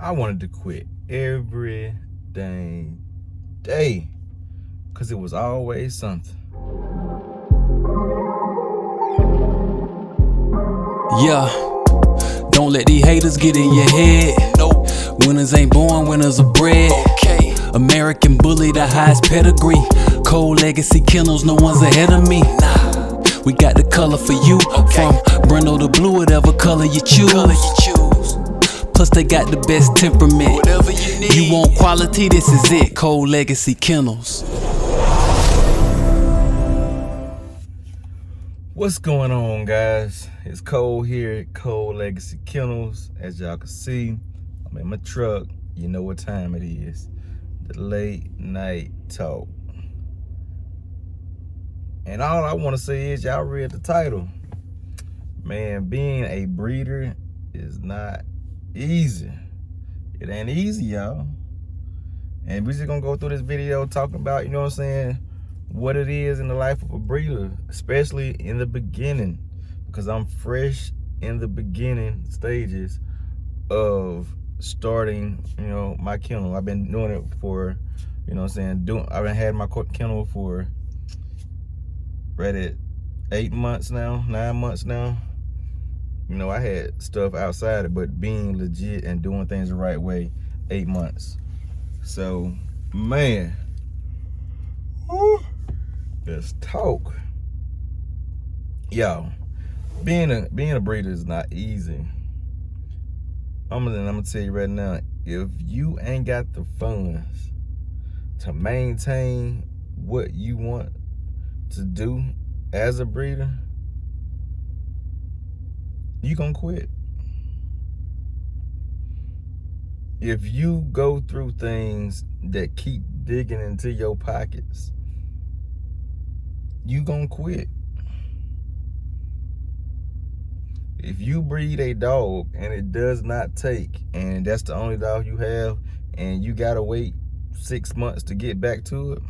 I wanted to quit every dang day because it was always something. Yeah, don't let these haters get in your head. Nope. Winners ain't born, winners are bred. Okay. American bully, the highest pedigree. Cold legacy kennels, no one's ahead of me. Nah. We got the color for you. Okay. From Brindle to blue, whatever color you choose. Plus they got the best temperament. Whatever you need. You want quality, this is it. Cold legacy kennels. What's going on, guys? It's Cole here at Cold Legacy Kennels. As y'all can see, I'm in my truck. You know what time it is. The late night talk. And all I want to say is y'all read the title. Man, being a breeder is not easy. It ain't easy, y'all. And we're just gonna go through this video talking about, you know what I'm saying, what it is in the life of a breeder, especially in the beginning, because I'm fresh in the beginning stages of starting, you know, my kennel. I've been doing it for, you know what I'm saying, I've been had my kennel for right at 8 months now, 9 months now. You know, I had stuff outside it, but being legit and doing things the right way, 8 months. So, man, whew, let's talk. Y'all, being a breeder is not easy. I'm gonna tell you right now, if you ain't got the funds to maintain what you want to do as a breeder, you gonna quit. If you go through things that keep digging into your pockets, you gonna quit. If you breed a dog and it does not take, and that's the only dog you have, and you gotta wait 6 months to get back to it,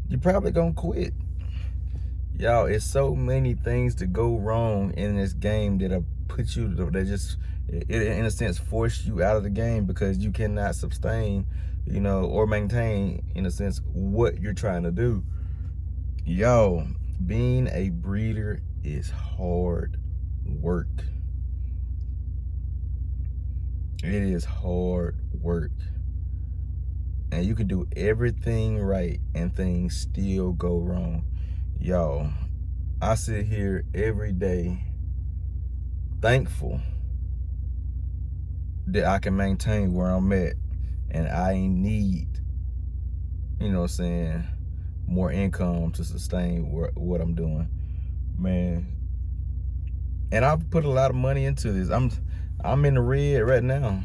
you're probably gonna quit. Y'all, it's so many things to go wrong in this game that put you, that just, in a sense, force you out of the game because you cannot sustain, you know, or maintain, in a sense, what you're trying to do. Y'all, being a breeder is hard work. It is hard work. And you can do everything right and things still go wrong. Y'all, I sit here every day thankful that I can maintain where I'm at and I ain't need, you know what I'm saying, more income to sustain what I'm doing, man. And I've put a lot of money into this. I'm in the red right now.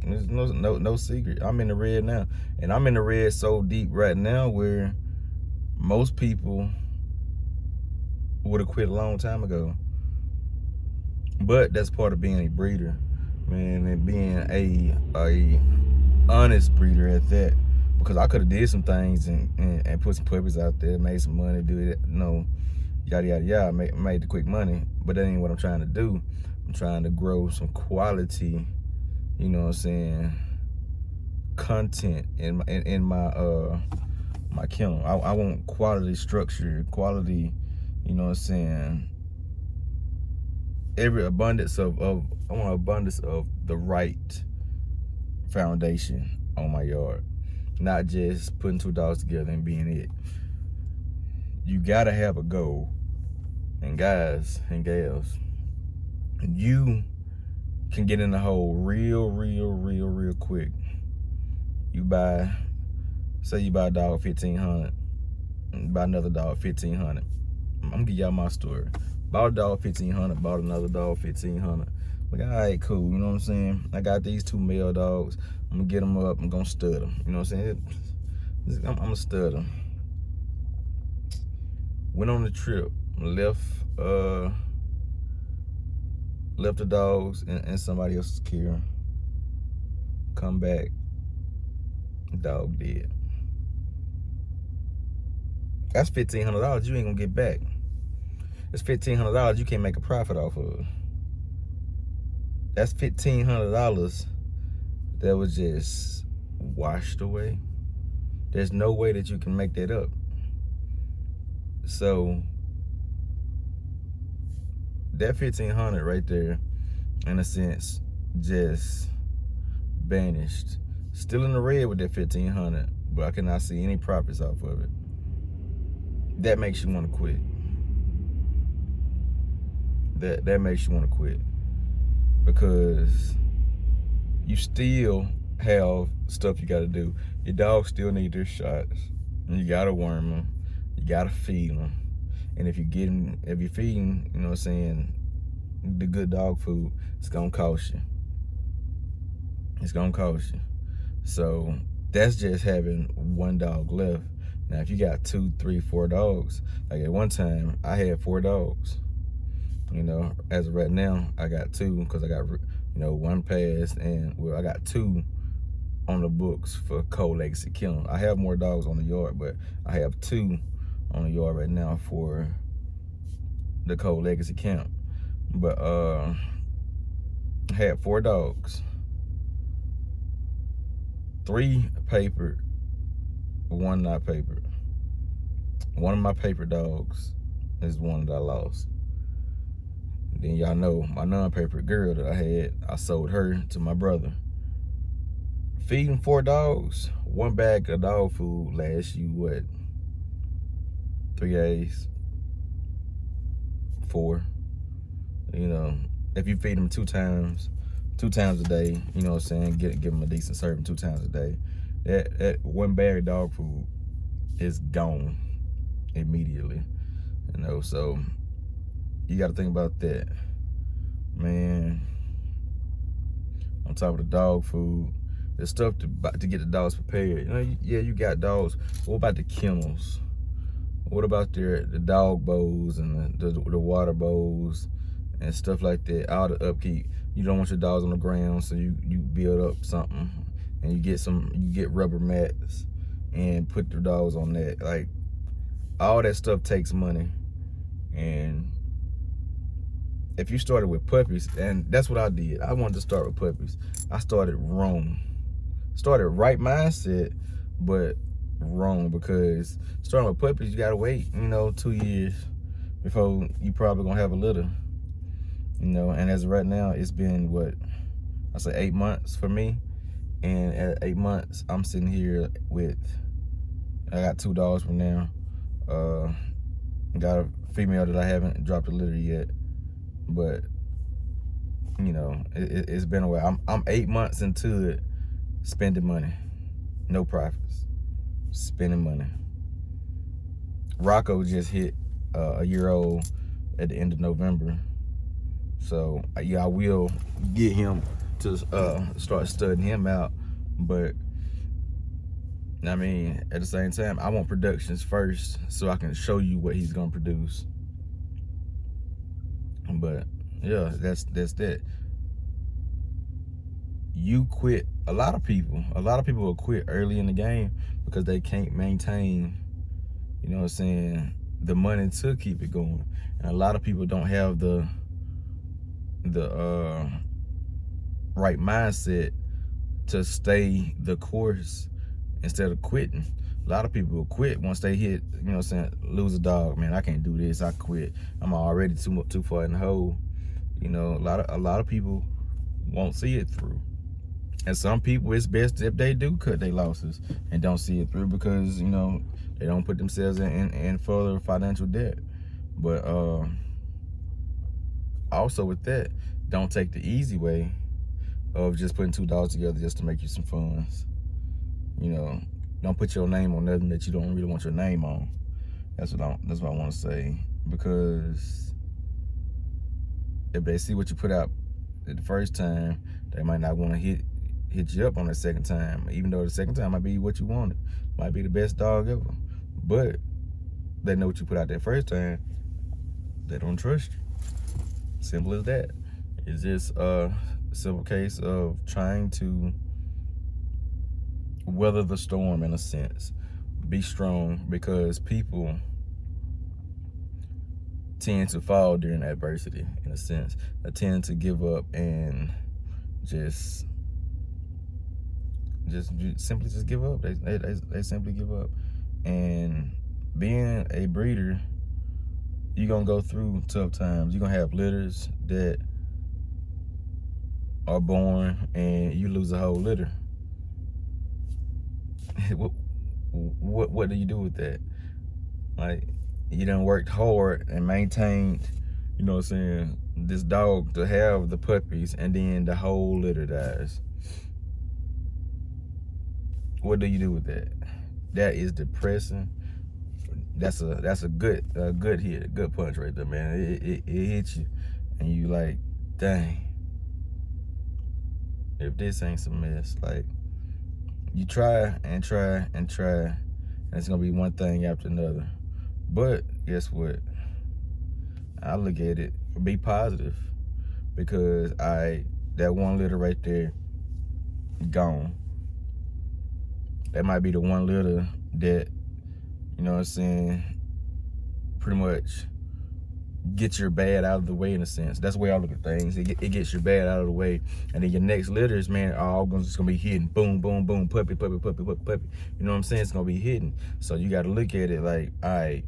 There's no secret. I'm in the red now. And I'm in the red so deep right now where most people would have quit a long time ago. But that's part of being a breeder, man, and being a honest breeder at that. Because I could have did some things and put some puppies out there, made some money, do it, you know, yada yada yada, made the quick money. But that ain't what I'm trying to do. I'm trying to grow some quality, you know what I'm saying, content in my my kennel. I want quality structure, quality, you know what I'm saying, every abundance of I want abundance of the right foundation on my yard, not just putting 2 dogs together and being it. You gotta have a goal. And guys and gals, you can get in the hole real quick. You buy, say you buy a dog $1,500, and buy another dog $1,500. I'm gonna give y'all my story. Bought a dog $1,500, bought another dog $1,500. Like, all right, cool, you know what I'm saying? I got these 2 male dogs. I'm gonna get them up, I'm gonna stud them. You know what I'm saying? I'm gonna stud them. Went on the trip, left the dogs in somebody else's care. Come back, dog dead. That's $1,500 you ain't gonna get back. It's $1,500 you can't make a profit off of. That's $1,500 that was just washed away. There's no way that you can make that up. So that 1,500 right there, in a sense, just vanished. Still in the red with that 1,500, but I cannot see any profits off of it. That makes you want to quit. That makes you want to quit, because you still have stuff you got to do. Your dogs still need their shots, and you gotta worm them, you gotta feed them, and if you're feeding, you know what I'm saying, the good dog food, it's gonna cost you. It's gonna cost you. So that's just having one dog left. Now, if you got 2, 3, 4 dogs, like at one time, I had 4 dogs. You know, as of right now, I got 2, because I got, you know, 1 passed, and well, I got 2 on the books for Cole Legacy Kennel. I have more dogs on the yard, but I have 2 on the yard right now for the Cole Legacy Camp. But I had 4 dogs. 3 papered, 1 not papered. One of my paper dogs is the one that I lost. Then y'all know my non-papered girl that I had, I sold her to my brother. Feeding 4 dogs, 1 bag of dog food lasts you what? 3 days? 4. You know, if you feed them 2 times a day, you know what I'm saying, give them a decent serving 2 times a day, that 1 bag of dog food is gone immediately. You know, so you got to think about that, man. On top of the dog food, there's stuff to get the dogs prepared. You know, yeah, you got dogs. What about the kennels? What about the dog bowls and the water bowls and stuff like that? All the upkeep. You don't want your dogs on the ground, so you build up something, and you get rubber mats and put the dogs on that. Like, all that stuff takes money. And if you started with puppies, and that's what I did. I wanted to start with puppies. I started wrong. Started right mindset, but wrong, because starting with puppies, you gotta wait, you know, 2 years before you probably gonna have a litter. You know, and as of right now, it's been what, I say 8 months for me. And at 8 months, I'm sitting here with, I got 2 dogs from now. Got a female that I haven't dropped a litter yet. But, you know, it's been a while. I'm 8 months into it, spending money. No profits. Spending money. Rocco just hit a year old at the end of November. So, yeah, I will get him to start studying him out. But, I mean, at the same time, I want productions first so I can show you what he's going to produce. But, yeah, that's that. You quit. A lot of people will quit early in the game because they can't maintain, you know what I'm saying, the money to keep it going. And a lot of people don't have the right mindset to stay the course instead of quitting. A lot of people will quit once they hit, you know what I'm saying, lose a dog. Man, I can't do this. I quit. I'm already too far in the hole. You know, a lot of people won't see it through. And some people, it's best if they do cut their losses and don't see it through, because, you know, they don't put themselves in further financial debt. But also with that, don't take the easy way of just putting 2 dogs together just to make you some funds. You know, don't put your name on nothing that you don't really want your name on. That's what I want to say. Because if they see what you put out the first time, they might not want to hit you up on the second time, even though the second time might be what you wanted, might be the best dog ever. But they know what you put out that first time, they don't trust you. Simple as that. It's just a simple case of trying to weather the storm, in a sense. Be strong, because people tend to fall during adversity, in a sense. They tend to give up and just just simply just give up. They simply give up. And being a breeder, you're gonna go through tough times. You're gonna have litters that are born and you lose a whole litter. What do you do with that? Like, you done worked hard and maintained, you know what I'm saying, this dog to have the puppies, and then the whole litter dies. What do you do with that? That is depressing. That's a good hit, a good punch right there, man. It hits you, and you like, dang. If this ain't some mess, like, you try and try and try, and it's gonna be one thing after another. But guess what? I look at it, be positive, because that one litter right there, gone. That might be the one litter that, you know what I'm saying, pretty much get your bad out of the way, in a sense. That's the way I look at things. It gets your bad out of the way, and then your next litters, man, are all just gonna be hitting. Boom, boom, boom, puppy, puppy, puppy, puppy, puppy. You know what I'm saying? It's gonna be hitting. So you gotta look at it like, all right,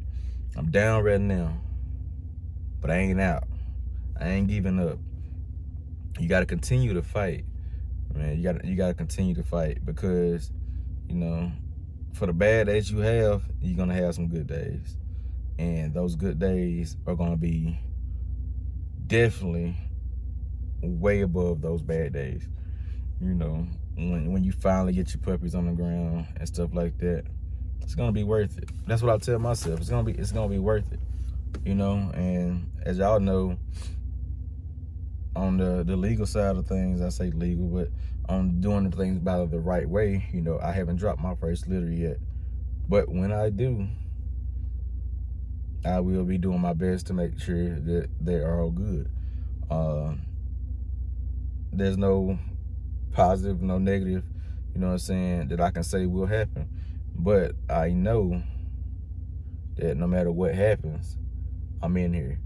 I'm down right now, but I ain't out. I ain't giving up. You gotta continue to fight, man. You gotta continue to fight, because, you know, for the bad days you have, you're gonna have some good days. And those good days are gonna be definitely way above those bad days. You know, when you finally get your puppies on the ground and stuff like that, it's gonna be worth it. That's what I tell myself. It's gonna be worth it. You know, and as y'all know, on the legal side of things, I say legal, but on doing the things by the right way, you know, I haven't dropped my first litter yet. But when I do, I will be doing my best to make sure that they are all good. There's no positive, no negative, you know what I'm saying, that I can say will happen. But I know that no matter what happens, I'm in here.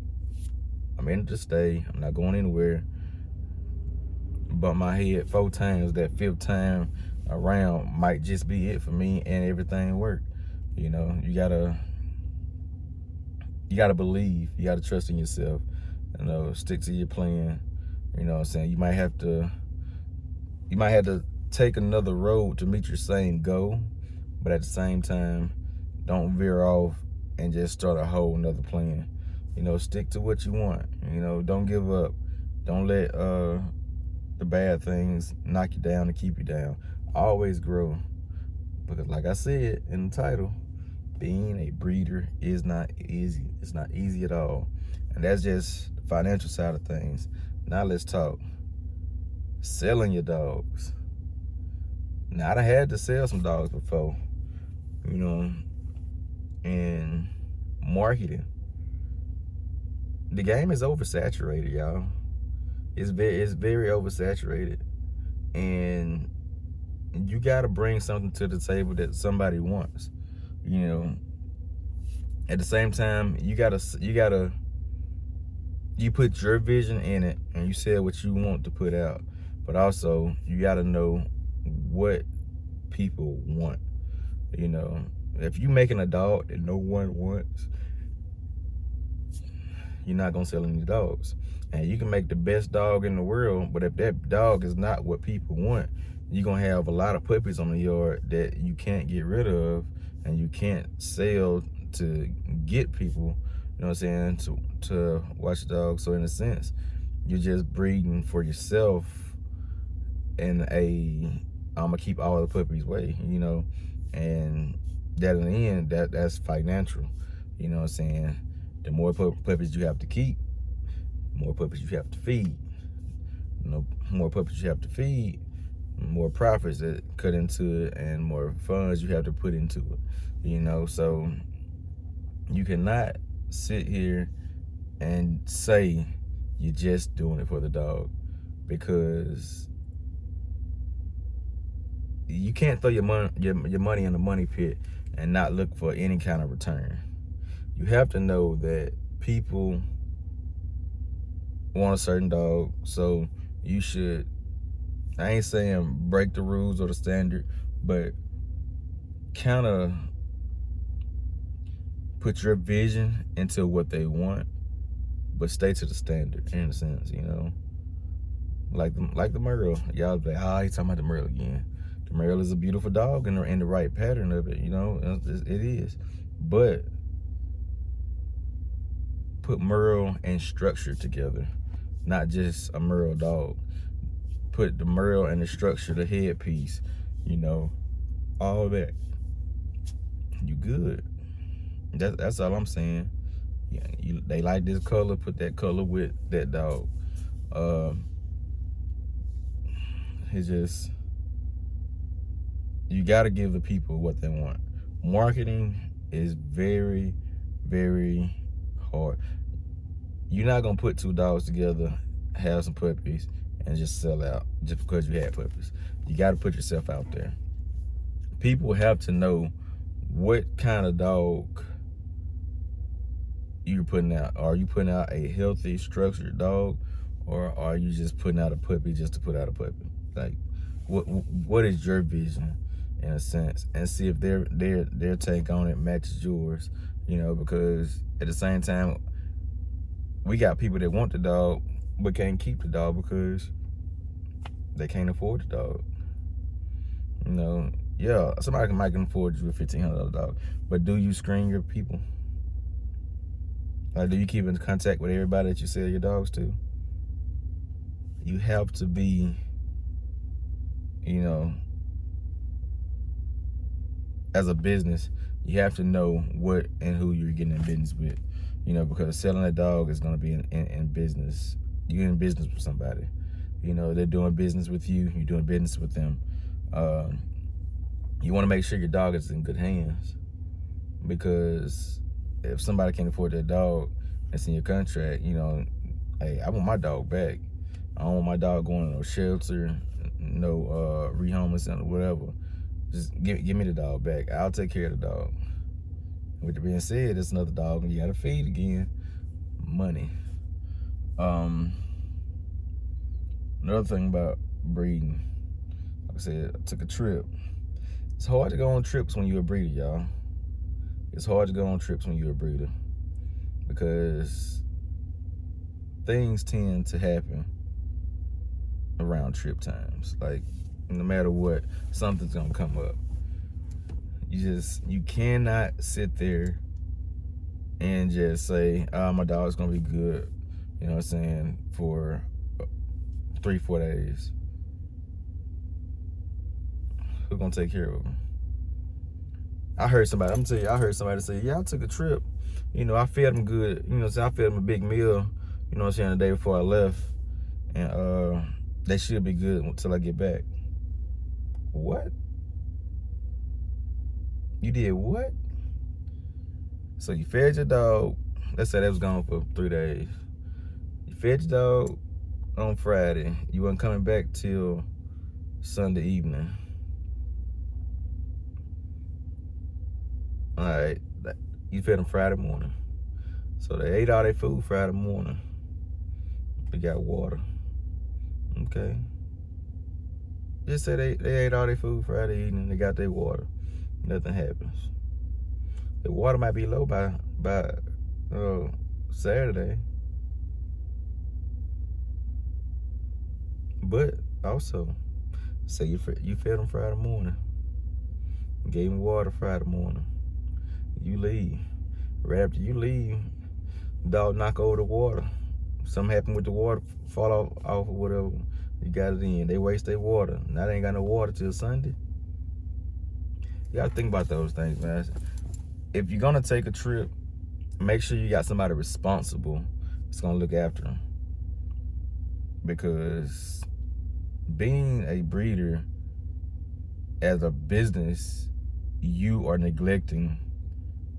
I'm in to stay. I'm not going anywhere. But my head 4 times, that 5th time around might just be it for me, and everything work. You know, you gotta believe. You gotta trust in yourself. You know, stick to your plan. You know what I'm saying? You might have to take another road to meet your same goal, but at the same time, don't veer off and just start a whole nother plan. You know, stick to what you want. You know, don't give up. Don't let the bad things knock you down and keep you down. Always grow. Because like I said in the title, being a breeder is not easy. It's not easy at all. And that's just the financial side of things. Now let's talk selling your dogs. Now, I done had to sell some dogs before, you know, and marketing. The game is oversaturated, y'all. It's very oversaturated, and you gotta bring something to the table that somebody wants. You know, at the same time, you put your vision in it, and you sell what you want to put out. But also, you gotta know what people want. You know, if you making a dog that no one wants, you're not gonna sell any dogs. And you can make the best dog in the world, but if that dog is not what people want, you're gonna have a lot of puppies on the yard that you can't get rid of, and you can't sell to get people, you know what I'm saying, to watch the dog. So in a sense, you're just breeding for yourself in I'm gonna keep all the puppies way, you know, and that in the end, that's financial, you know what I'm saying. The more puppies you have to keep, the more puppies you have to feed. You know, more puppies you have to feed, more profits that cut into it, and more funds you have to put into it. You know, so you cannot sit here and say you're just doing it for the dog, because you can't throw your money in the money pit and not look for any kind of return. You have to know that people want a certain dog, so you should I ain't saying break the rules or the standard, but kind of put your vision into what they want, but stay to the standard in a sense, you know. Like the Merle. Y'all be like, oh, he's talking about the Merle again. The Merle is a beautiful dog in the right pattern of it, you know. It is. But put Merle and structure together, not just a Merle dog. Put the Merle and the structure, the headpiece, you know, all that. You good. That's all I'm saying. Yeah, they like this color, put that color with that dog. It's just, you got to give the people what they want. Marketing is very, very hard. You're not gonna put two dogs together, have some puppies, and just sell out just because you had puppies. You got to put yourself out there. People have to know what kind of dog you're putting out. Are you putting out a healthy, structured dog, or are you just putting out a puppy just to put out a puppy? Like, what is your vision, in a sense, and see if their take on it matches yours. You know, because at the same time, we got people that want the dog but can't keep the dog because they can't afford the dog. You know, yeah, somebody might can afford you a $1,500 dog, but do you screen your people? Like, do you keep in contact with everybody that you sell your dogs to? You have to be, you know, as a business, you have to know what and who you're getting in business with. You know, because selling a dog is going to be in business. You're in business with somebody. You know, they're doing business with you. You're doing business with them. You want to make sure your dog is in good hands, because if somebody can't afford that dog, it's in your contract. You know, hey, I want my dog back. I don't want my dog going to no shelter, no rehoming center, whatever. Just give me the dog back. I'll take care of the dog. With that being said, it's another dog and you gotta feed again. Money. Another thing about breeding, like I said, I took a trip. It's hard to go on trips when you're a breeder, y'all. It's hard to go on trips when you're a breeder, because things tend to happen around trip times. Like, no matter what, something's gonna come up. You cannot sit there and just say, oh, my dog's gonna be good, you know what I'm saying, for 3-4 days. Who's gonna take care of him? I heard somebody say, yeah, I took a trip. You know, I fed him good. You know, so I fed him a big meal, you know what I'm saying, the day before I left. And they should be good until I get back. What? You did what? So you fed your dog, let's say that was gone for 3 days. You fed your dog on Friday. You wasn't coming back till Sunday evening. All right, you fed them Friday morning. So they ate all their food Friday morning. They got water. Okay. Just say they ate all their food Friday evening, they got their water. Nothing happens. The water might be low by Saturday. But also, say you fed them Friday morning. Gave them water Friday morning. You leave. Right after you leave, dog knock over the water. Something happened with the water, fall off or whatever. You got it in. They waste their water. Now they ain't got no water till Sunday. You gotta think about those things, man. If you're gonna take a trip, make sure you got somebody responsible that's gonna look after them. Because being a breeder as a business, you are neglecting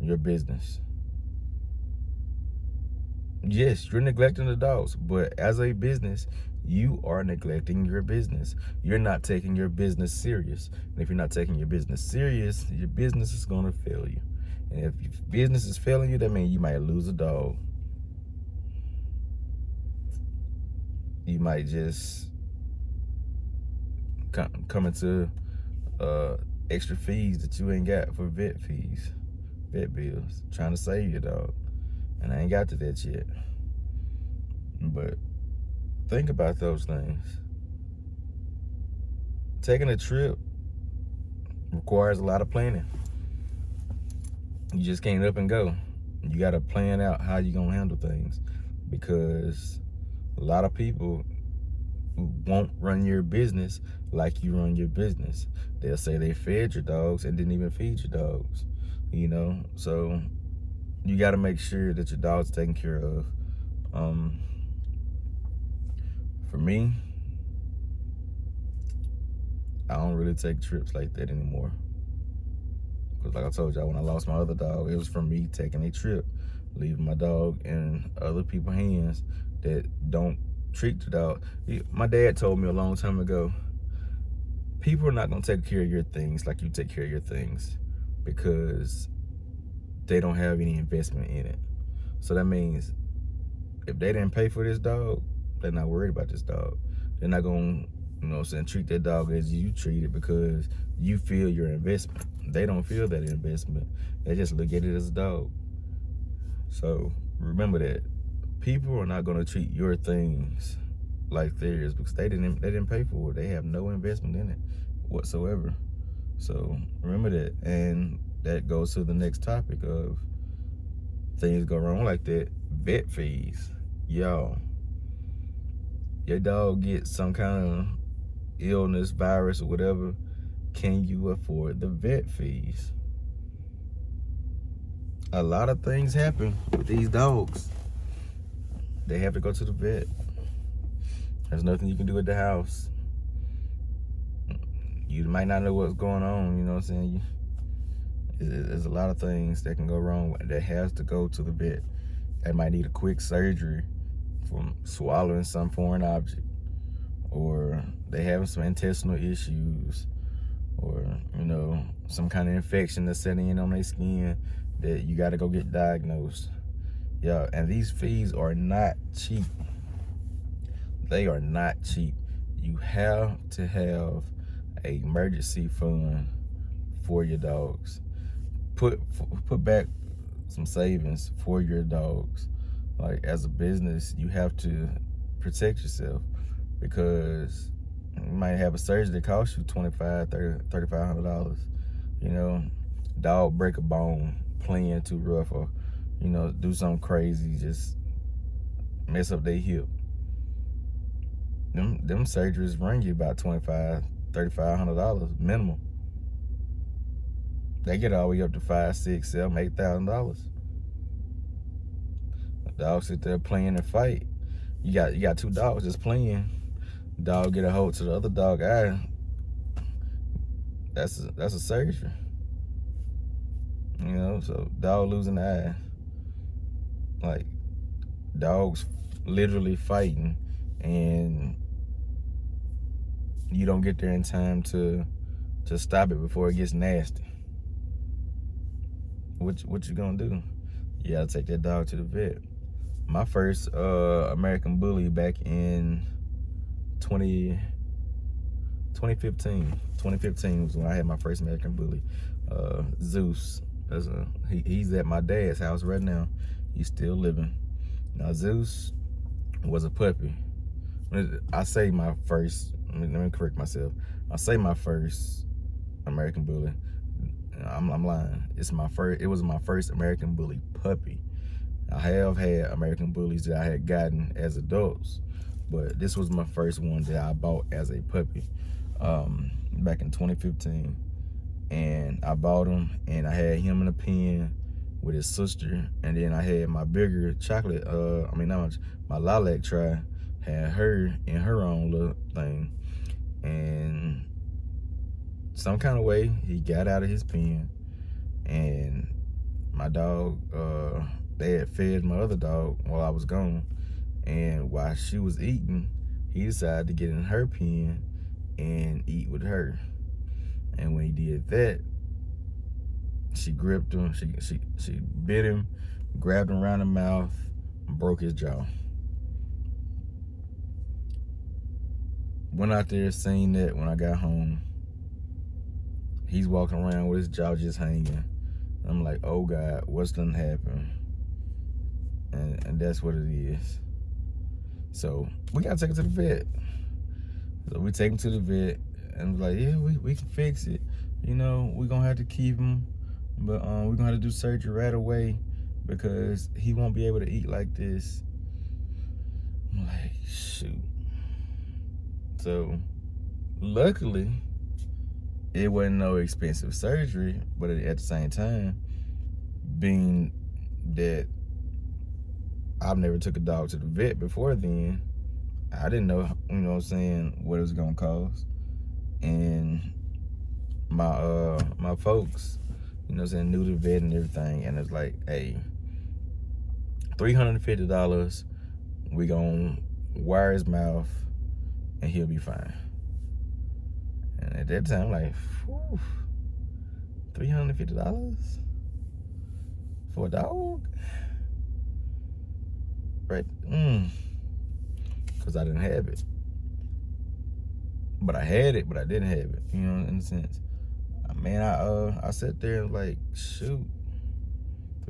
your business. Yes, you're neglecting the dogs, but as a business, you are neglecting your business. You're not taking your business serious. And if you're not taking your business serious, your business is gonna fail you. And if your business is failing you, that means you might lose a dog. You might just coming to extra fees that you ain't got for vet bills, trying to save your dog, and I ain't got to that yet. But think about those things. Taking a trip requires a lot of planning. You just can't up and go. You got to plan out how you're going to handle things, because a lot of people won't run your business like you run your business. They'll say they fed your dogs and didn't even feed your dogs, you know? So you got to make sure that your dog's taken care of. For me, I don't really take trips like that anymore. Because like I told y'all, when I lost my other dog, it was from me taking a trip, leaving my dog in other people's hands that don't treat the dog. My dad told me a long time ago, people are not going to take care of your things like you take care of your things, because they don't have any investment in it. So that means if they didn't pay for this dog, they're not worried about this dog. They're not going to, you know what I'm saying, treat that dog as you treat it because you feel your investment. They don't feel that investment. They just look at it as a dog. So remember that. People are not going to treat your things like theirs because they didn't pay for it. They have no investment in it whatsoever. So remember that. And that goes to the next topic of things go wrong like that. Vet fees. Y'all, your dog gets some kind of illness, virus, or whatever, can you afford the vet fees? A lot of things happen with these dogs. They have to go to the vet. There's nothing you can do at the house. You might not know what's going on, you know what I'm saying? There's a lot of things that can go wrong that has to go to the vet. They might need a quick surgery from swallowing some foreign object, or they having some intestinal issues, or, you know, some kind of infection that's setting in on their skin that you got to go get diagnosed. Yeah, and these fees are not cheap. They are not cheap. You have to have an emergency fund for your dogs. Put back some savings for your dogs. Like, as a business, you have to protect yourself, because you might have a surgery that costs you $2,500, $3,500. You know, dog break a bone playing too rough, or, you know, do something crazy, just mess up their hip. Them surgeries run you about $2,500, $3,500 minimum. They get all the way up to $5,000, $6,000, $7,000, $8,000. Dogs sit there playing and fight. You got two dogs just playing. Dog get a hold to the other dog eye. That's a surgery. You know, so dog losing the eye. Like, dogs literally fighting, and you don't get there in time to stop it before it gets nasty. What you gonna do? You gotta take that dog to the vet. My first American Bully back in 2015. 2015 was when I had my first American Bully. Zeus. He's at my dad's house right now. He's still living. Now, Zeus was a puppy. I say my first, let me correct myself. I say my first American Bully. I'm lying. It was my first American Bully puppy. I have had American Bullies that I had gotten as adults, but this was my first one that I bought as a puppy back in 2015. And I bought him, and I had him in a pen with his sister, and then I had my bigger chocolate, my lilac tri, had her in her own little thing. And some kind of way, he got out of his pen, and my dog, they had fed my other dog while I was gone, and while she was eating, he decided to get in her pen and eat with her. And when he did that, she gripped him, she bit him, grabbed him around the mouth, and broke his jaw. went out there, seen that when I got home. He's walking around with his jaw just hanging. I'm like, oh God, what's done happened? And that's what it is. So we gotta take him to the vet. So we take him to the vet, and we're like, yeah, we can fix it. You know, we're gonna have to keep him, but we're gonna have to do surgery right away because he won't be able to eat like this. I'm like, shoot. So luckily, it wasn't no expensive surgery, but at the same time, being that I've never took a dog to the vet before then, I didn't know, you know what I'm saying, what it was gonna cost. And my folks, you know what I'm saying, knew the vet and everything, and it's like, hey, $350, we gonna wire his mouth and he'll be fine. And at that time, I'm like, whew, $350 for a dog? Right? Because I didn't have it. But I had it, but I didn't have it, you know, in a sense. Man, I sat there and like, shoot,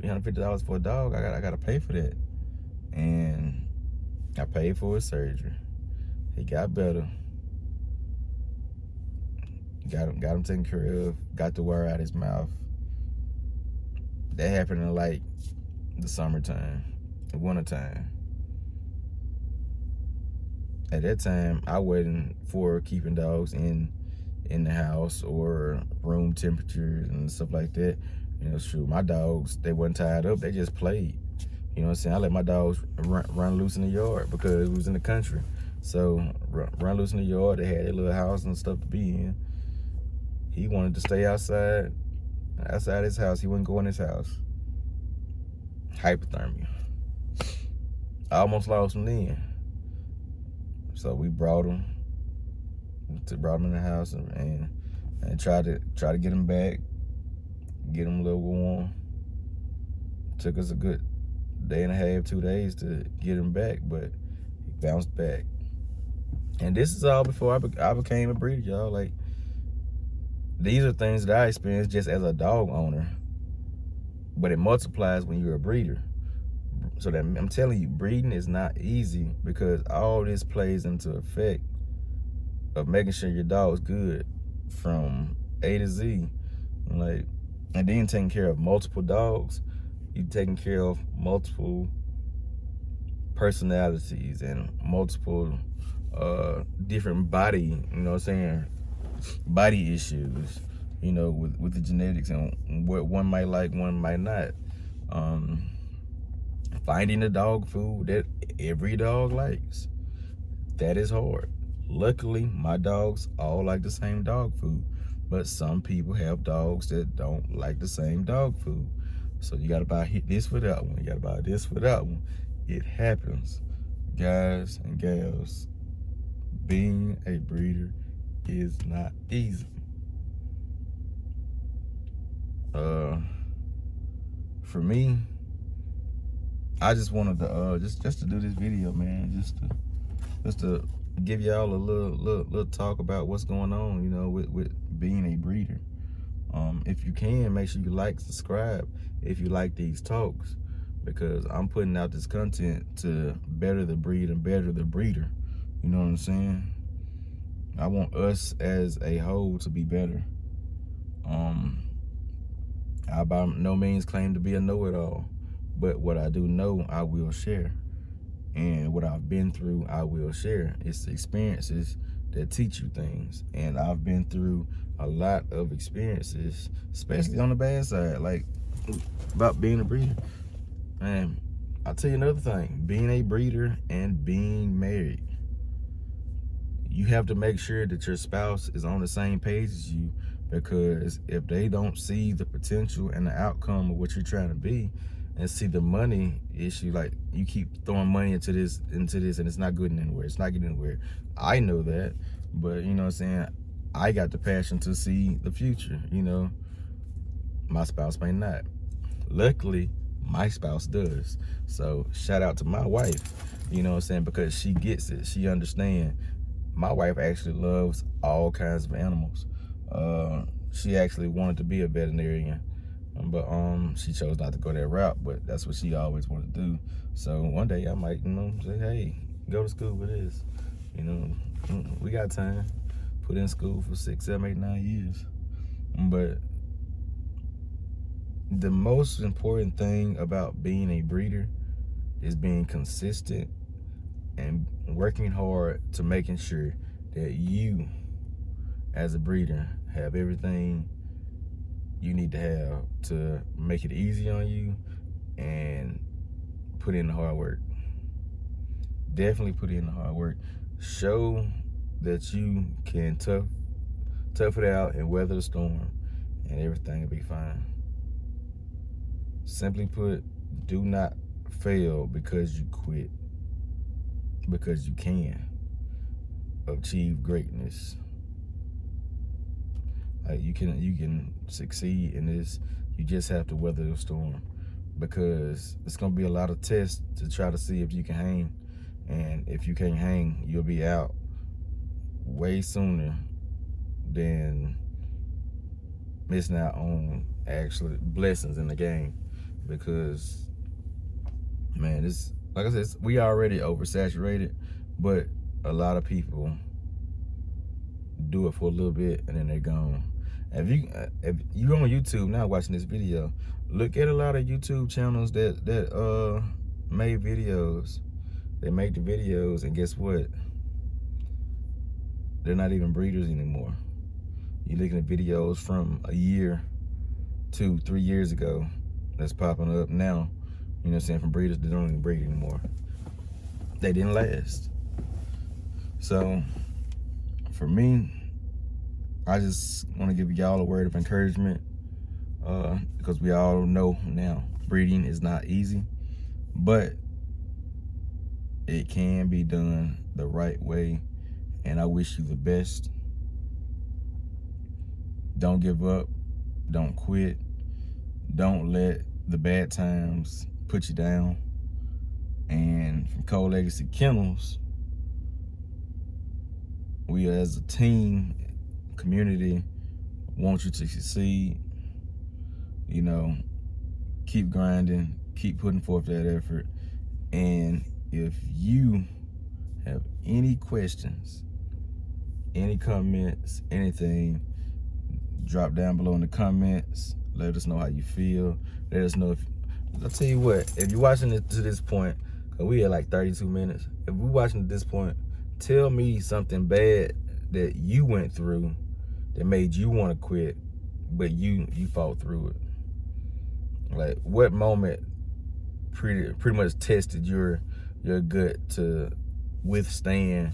$350 for a dog, I gotta pay for that. And I paid for his surgery. He got better. Got him taken care of, got the wire out his mouth. That happened in like the summertime, the wintertime. At that time, I wasn't for keeping dogs in the house or room temperatures and stuff like that. You know, shoot, my dogs, they wasn't tied up, they just played. You know what I'm saying? I let my dogs run loose in the yard because we was in the country. So run loose in the yard, they had their little house and stuff to be in. He wanted to stay outside his house. He wouldn't go in his house. Hypothermia. I almost lost him then. So we brought him in the house and tried to get him back, get him a little warm. Took us a good day and a half, 2 days to get him back, but he bounced back. And this is all before I became a breeder, y'all. Like, these are things that I experienced just as a dog owner, but it multiplies when you're a breeder. So that I'm telling you, breeding is not easy because all this plays into effect of making sure your dog's good from A to Z. Like, and then taking care of multiple dogs, you taking care of multiple personalities and multiple different body, you know what I'm saying, body issues, you know, with the genetics and what one might like, one might not. Finding a dog food that every dog likes, that is hard. Luckily, my dogs all like the same dog food, but some people have dogs that don't like the same dog food. So you gotta buy this for that one, you gotta buy this for that one. It happens, guys and gals. Being a breeder is not easy. For me, I just wanted to just to do this video, man, just to give y'all a little talk about what's going on, you know, with being a breeder. If you can, make sure you like, subscribe if you like these talks, because I'm putting out this content to better the breed and better the breeder. You know what I'm saying? I want us as a whole to be better. I by no means claim to be a know-it-all, but what I do know, I will share. And what I've been through, I will share. It's the experiences that teach you things. And I've been through a lot of experiences, especially on the bad side, like about being a breeder. And I'll tell you another thing, being a breeder and being married, you have to make sure that your spouse is on the same page as you, because if they don't see the potential and the outcome of what you're trying to be, and see the money issue, like you keep throwing money into this, and it's not getting anywhere. It's not getting anywhere. I know that, but you know what I'm saying? I got the passion to see the future, you know. My spouse may not. Luckily, my spouse does. So shout out to my wife, you know what I'm saying? Because she gets it. She understands my wife actually loves all kinds of animals. She actually wanted to be a veterinarian, but she chose not to go that route, but that's what she always wanted to do. So one day I might, say, hey, go to school with this. We got time. Put in school for 6, 7, 8, 9 years. But the most important thing about being a breeder is being consistent and working hard to making sure that you, as a breeder, have everything you need to have to make it easy on you and put in the hard work. Definitely put in the hard work. Show that you can tough it out and weather the storm, and everything will be fine. Simply put, do not fail because you quit, because you can achieve greatness. Like you can succeed in this. You just have to weather the storm, because it's gonna be a lot of tests to try to see if you can hang, and if you can't hang, you'll be out way sooner than missing out on actual blessings in the game. Because, man, this, like I said, we already oversaturated, but a lot of people do it for a little bit and then they're gone. If you're on YouTube now watching this video, look at a lot of YouTube channels that made videos. They make the videos, and guess what? They're not even breeders anymore. You're looking at videos from a year, 2, 3 years ago that's popping up now, from breeders that don't even breed anymore. They didn't last. So for me, I just want to give y'all a word of encouragement, because we all know now breeding is not easy, but it can be done the right way, and I wish you the best. Don't give up. Don't quit. Don't let the bad times put you down. And from Cold Legacy Kennels, we as a team, community, want you to succeed. Keep grinding, keep putting forth that effort. And if you have any questions, any comments, anything, drop down below in the comments. Let us know how you feel. Let us know I'll tell you what, if you're watching it to this point, because we had like 32 minutes, if we're watching at this point, tell me something bad that you went through that made you want to quit, but you fought through it. Like, what moment pretty much tested your gut to withstand,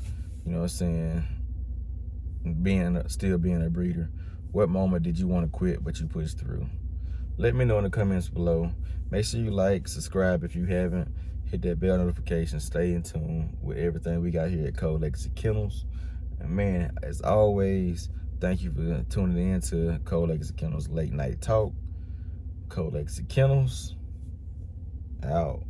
still being a breeder? What moment did you want to quit, but you pushed through? Let me know in the comments below. Make sure you like, subscribe if you haven't. Hit that bell notification. Stay in tune with everything we got here at Cold Legacy Kennels. And man, as always, thank you for tuning in to Cold Legacy Kennels Late Night Talk. Cold Legacy Kennels, out.